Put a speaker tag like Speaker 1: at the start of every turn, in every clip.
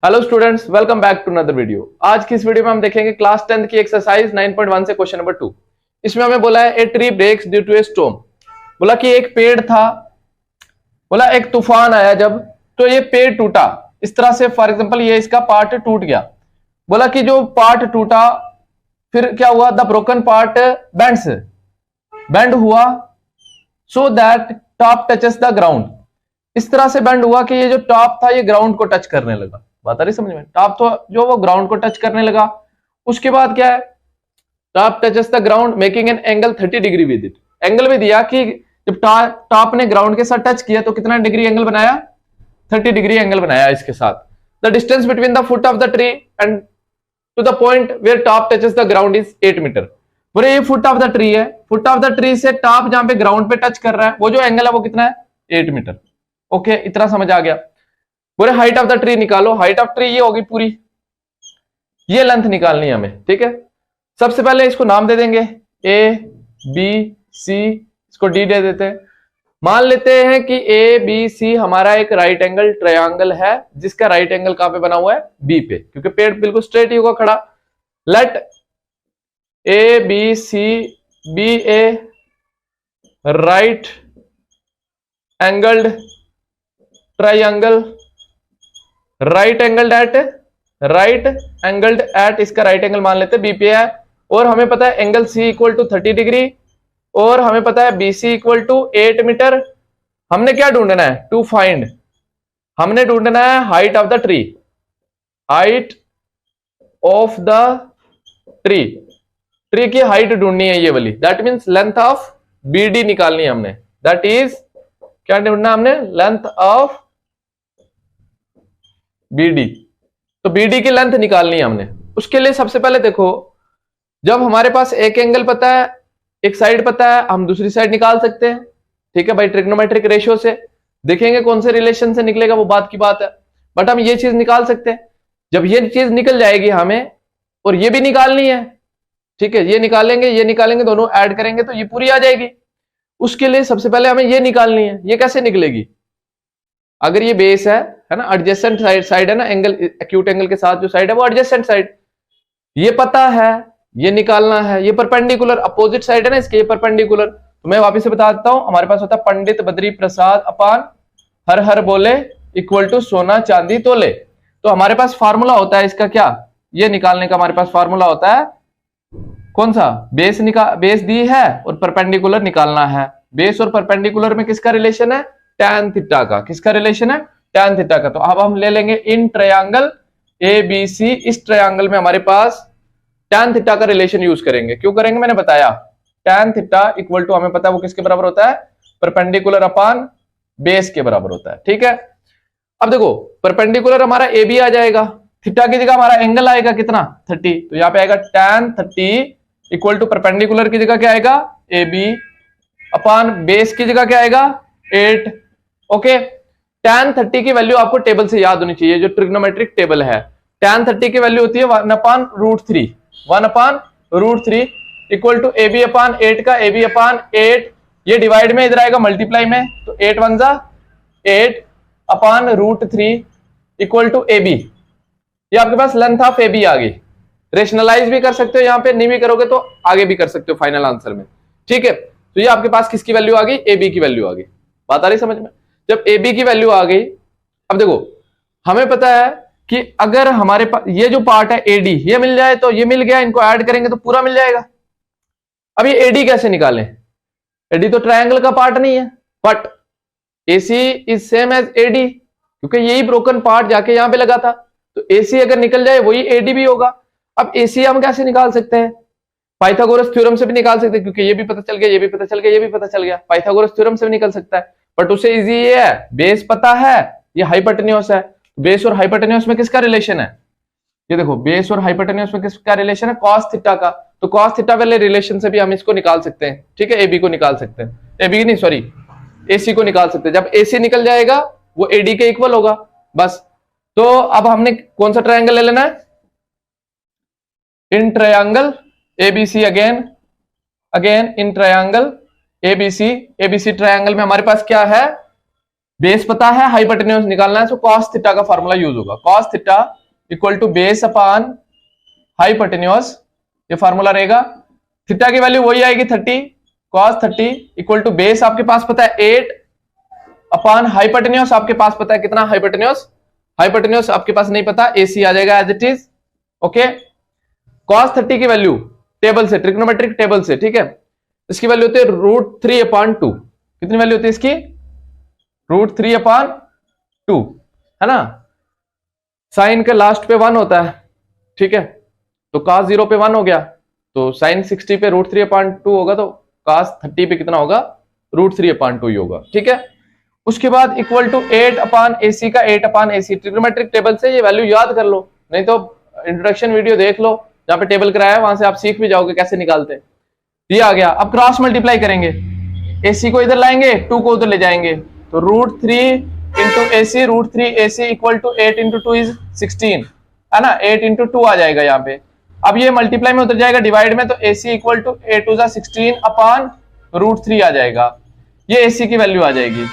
Speaker 1: Hello students, welcome back to another video. आज की इस वीडियो में हम देखेंगे क्लास 10th की एक्सरसाइज 9.1 से क्वेश्चन नंबर 2। इसमें हमें बोला है a tree breaks due to a storm. बोला कि एक पेड़ था, बोला एक तूफान आया जब, तो ये पेड़ टूटा इस तरह से। फॉर एग्जांपल ये इसका पार्ट टूट गया। बोला कि जो पार्ट टूटा फिर क्या हुआ, द ब्रोकन पार्ट बेंड हुआ so that top touches the ground. इस तरह से बेंड हुआ कि ये जो टॉप था ये ग्राउंड को टच करने लगा। बात आ रही समझ में? टॉप तो जो वो ग्राउंड को टच करने लगा। उसके बाद क्या है, top touches the ground making an angle 30 degree with it. Angle भी दिया कि जब टॉप ने ग्राउंड के साथ टच किया तो कितना डिग्री एंगल बनाया, 30 डिग्री एंगल बनाया इसके साथ। The distance between the foot of the tree and to the point where top touches the ground is 8 metre. बोले ये फुट ऑफ द ट्री है, फुट ऑफ द ट्री से top जहां पे ग्राउंड पे टच कर रहा है वो जो एंगल है वो कितना है, 8 मीटर। ओके, इतना समझ आ गया। बोले हाइट ऑफ द ट्री निकालो। हाइट ऑफ ट्री ये होगी पूरी, ये लेंथ निकालनी है हमें। ठीक है, सबसे पहले इसको नाम दे देंगे ए बी सी, इसको डी दे देते हैं। मान लेते हैं कि ए बी सी हमारा एक राइट एंगल ट्रायंगल है जिसका राइट एंगल कहां पे बना हुआ है, बी पे, क्योंकि पेड़ बिल्कुल स्ट्रेट ही होगा खड़ा। Let A B C be a right angled triangle, right angled at इसका राइट एंगल मान लेते हैं बी पे है। और हमें पता है angle C equal to 30 degree और हमें पता है B C equal to 8 metre. हमने क्या ढूंढना है, टू फाइंड, हमने ढूंढना है height of the tree, height of the tree. Tree की हाइट ढूंढनी है ये वाली, that means length of B D निकालनी है हमने। दैट इज क्या ढूंढना हमने, लेंथ ऑफ बीडी। तो बीडी की लेंथ निकालनी है हमने। उसके लिए सबसे पहले देखो, जब हमारे पास एक एंगल पता है, एक साइड पता है, हम दूसरी साइड निकाल सकते हैं। ठीक है भाई, ट्रिग्नोमेट्रिक रेशियो से देखेंगे कौन से रिलेशन से निकलेगा, वो बात की बात है, बट हम ये चीज निकाल सकते हैं। जब ये चीज निकल जाएगी हमें, और ये भी निकालनी है, ठीक है, ये निकालेंगे, दोनों ऐड करेंगे तो ये पूरी आ जाएगी। उसके लिए सबसे पहले हमें ये निकालनी है। ये कैसे निकलेगी, अगर ये बेस है ना, एडजेसेंट साइड है ना, एंगल एक्यूट एंगल के साथ जो साइड है वो एडजेसेंट साइड, ये पता है, ये निकालना है। ये परपेंडिकुलर अपोजिट साइड है ना इसके, ये परपेंडिकुलर। तो मैं वापस से बता देता हूं, हमारे पास होता है पंडित बद्री प्रसाद अपान हर हर बोले इक्वल टू सोना चांदी तोले। तो हमारे पास फार्मूला होता है इसका क्या, ये निकालने का हमारे पास फार्मूला होता है कौन सा, बेस दी है और परपेंडिकुलर निकालना है। बेस और परपेंडिकुलर में किसका रिलेशन है, tan थीटा का। किसका रिलेशन है, tan थीटा का। तो अब हम ले लेंगे इन ट्रायंगल ए बी सी, इस ट्रायंगल में हमारे पास tan थीटा का रिलेशन यूज करेंगे। क्यों करेंगे, मैंने बताया, tan थीटा इक्वल टू हमें पता है वो किसके बराबर होता है, परपेंडिकुलर अपान बेस के बराबर होता है। ठीक है, अब देखो परपेंडिकुलर हमारा ए बी आ जाएगा, थीटा की जगह हमारा एंगल आएगा कितना, 30। तो यहां पे आएगा tan 30 इक्वल टू परपेंडिकुलर की जगह क्या आएगा, ए बी अपान बेस की जगह क्या आएगा, 8। ओके, tan 30 की वैल्यू आपको टेबल से याद होनी चाहिए, जो ट्रिग्नोमेट्रिक टेबल है। tan 30 की वैल्यू होती है 1/√3, 1/√3 इक्वल टू ए बी अपान 8 का ए बी अपान 8, ये डिवाइड में इधर आएगा मल्टीप्लाई में, तो 8 1 जा 8 अपान √3 इक्वल टू ए बी। ये आपके पास लेंथ ऑफ ए बी आ गई। रेशनलाइज भी कर सकते हो, यहां पे नहीं भी करोगे तो आगे भी कर सकते हो फाइनल आंसर में। ठीक है, तो ये आपके पास किसकी वैल्यू आ गई, ए बी की वैल्यू आ गई। बात आ रही समझ में? जब ए बी की वैल्यू आ गई, अब देखो हमें पता है कि अगर हमारे पास ये जो पार्ट है एडी, ये मिल जाए तो ये मिल गया, इनको ऐड करेंगे तो पूरा मिल जाएगा। अब ये एडी कैसे निकालें, एडी तो ट्रायंगल का पार्ट नहीं है, but AC is same as AD, क्योंकि यही ब्रोकन पार्ट जाके यहां पे लगा था। तो एसी अगर निकल जाए वही एडी भी होगा। अब एसी हम कैसे निकाल सकते हैं, पाइथागोरस थ्योरम से भी निकाल सकते हैं, क्योंकि ये भी पता चल गया, ये भी पता चल गया, ये भी पता चल गया, पाइथागोरस थ्योरम से भी निकल सकता है। बट उससे इजी ये है, बेस पता है, ये हाइपोटेन्यूस है। बेस और हाइपोटेन्यूस में किसका रिलेशन है, ये देखो बेस और हाइपोटेन्यूस में किसका रिलेशन है, कॉस थीटा का। तो कॉस थीटा वाले रिलेशन से भी हम इसको निकाल सकते हैं। ठीक है, एबी को निकाल सकते हैं, एबी नहीं सॉरी एसी को निकाल सकते हैं। जब एसी निकल जाएगा वो एडी के इक्वल होगा बस। तो अब हमने कौन सा ट्रायंगल ले लेना है, in triangle ABC, again in triangle ABC. ABC triangle में हमारे पास क्या है, बेस पता है, हाइपोटेन्यूज निकालना है, तो कॉस थीटा का फॉर्मूला यूज होगा। Cos theta equal to base upon hypotenuse, ये फॉर्मूला रहेगा। थीटा की वैल्यू वही आएगी 30, कॉस 30 इक्वल टू बेस आपके पास पता है 8 अपॉन हाइपोटेन्यूज आपके पास पता है कितना, हाइपोटेन्यूज, हाइपोटेन्यूज आपके पास नहीं पता, एसी आ जाएगा as it is. Okay, cos 30 की वैल्यू टेबल से, ट्रिग्नोमेट्रिक टेबल से, ठीक है, इसकी वैल्यू होती है √3/2। कितनी वैल्यू होती है इसकी? √3/2, है ना। साइन के लास्ट पे 1 होता है, ठीक है, तो cos 0 पे 1 हो गया, तो साइन 60 पे √3/2 होगा, तो cos 30 पे कितना होगा? √3/2 ही होगा, ठीक है। उसके बाद इक्वल टू 8/AC का 8/AC, ट्रिग्नोमेट्रिक टेबल से ये वैल्यू याद कर लो, नहीं तो इंट्रोडक्शन वीडियो देख लो जहां पे टेबल कराया है, वहां से आप सीख भी जाओगे कैसे निकालते हैं। ये आ गया। अब क्रॉस मल्टीप्लाई करेंगे, AC को इधर लाएंगे, 2 को उधर ले जाएंगे, तो √3 into AC, √3AC equal to 8 into 2 is 16, है ना, 8 इंटू 2 आ जाएगा यहाँ पे। अब ये मल्टीप्लाई में उतर जाएगा डिवाइड में, तो AC इक्वल टू 8 × 16 अपॉन √3 आ जाएगा, ये AC की वैल्यू आ जाएगी,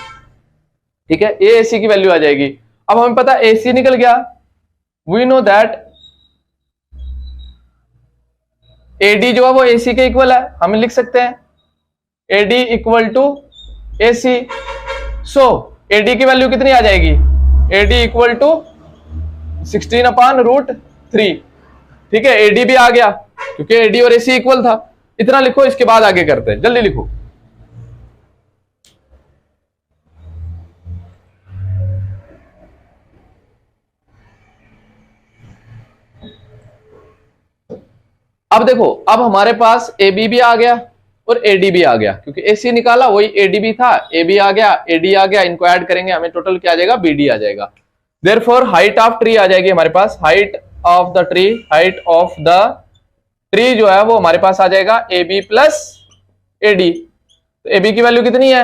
Speaker 1: ठीक है, ये AC की वैल्यू आ जाएगी। अब हमें पता AC निकल गया, वी नो दैट AD जो है वो AC के इक्वल है, हम लिख सकते हैं AD equal to AC। So AD की वैल्यू कितनी आ जाएगी? AD इक्वल टू 16/√3, ठीक है, AD भी आ गया क्योंकि AD और AC इक्वल था। इतना लिखो, इसके बाद आगे करते हैं, जल्दी लिखो। अब देखो, अब हमारे पास AB भी आ गया और AD भी आ गया, क्योंकि AC निकाला वही AD भी था, AB आ गया, AD आ गया, इनको ऐड करेंगे हमें टोटल क्या आ जाएगा? BD आ जाएगा। देयरफॉर हाइट ऑफ ट्री आ जाएगी हमारे पास, height of the tree, height of the tree जो है वो हमारे पास आ जाएगा AB प्लस AD। तो AB की वैल्यू कितनी है?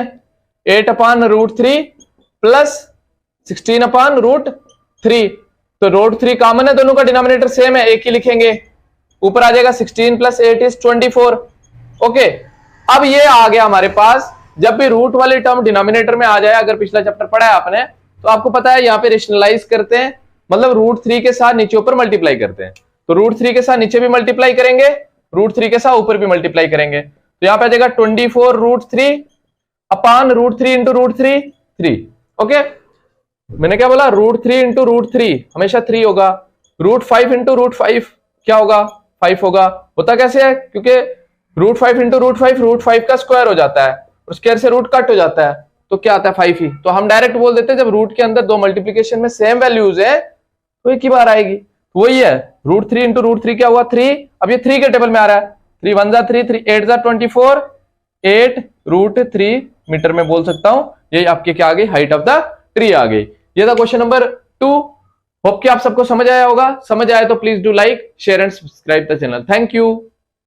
Speaker 1: 8/√3 प्लस 16/√3, तो √3 कॉमन है, दोनों का डिनोमिनेटर सेम है, एक ही लिखेंगे, ऊपर आ जाएगा 16 प्लस 8 इज 24। ओके, अब ये आ गया हमारे पास। जब भी रूट वाली टर्म डिनोमिनेटर में आ जाए, अगर पिछला चैप्टर पढ़ा है आपने, तो आपको पता है यहाँ पे रेशनलाइज करते हैं, मतलब √3 के साथ नीचे ऊपर मल्टीप्लाई करते हैं, तो √3 के साथ नीचे भी मल्टीप्लाई करेंगे, √3 के साथ ऊपर भी मल्टीप्लाई करेंगे, तो यहाँ पे आ जाएगा 24√3 अपॉन √3 इंटू √3 3। ओके, मैंने क्या बोला? √3 इंटू √3 हमेशा 3 होगा, √5 इंटू √5 क्या होगा? 5 होगा। होता कैसे है? क्योंकि √5 इंटू √5 का स्क्वायर हो जाता है, और स्क्वायर से रूट कट हो जाता है, तो क्या आता है? 5 ही। तो हम डायरेक्ट बोल देते हैं जब रूट के अंदर दो मल्टीप्लीकेशन में सेम वैल्यूज है तो एक ही बार आएगी, तो वही है √3 इंटू √3 क्या हुआ? 3। अब ये 3 के टेबल में आ रहा है, 3 1 जा 3, 3 8 जा 24, 8 √3 मीटर में बोल सकता हूं। ये आपके क्या आ गई? हाइट ऑफ द ट्री आ गई। ये था क्वेश्चन नंबर 2। होप कि आप सबको समझ आया होगा। समझ आया तो please do like, share and subscribe the channel. Thank you.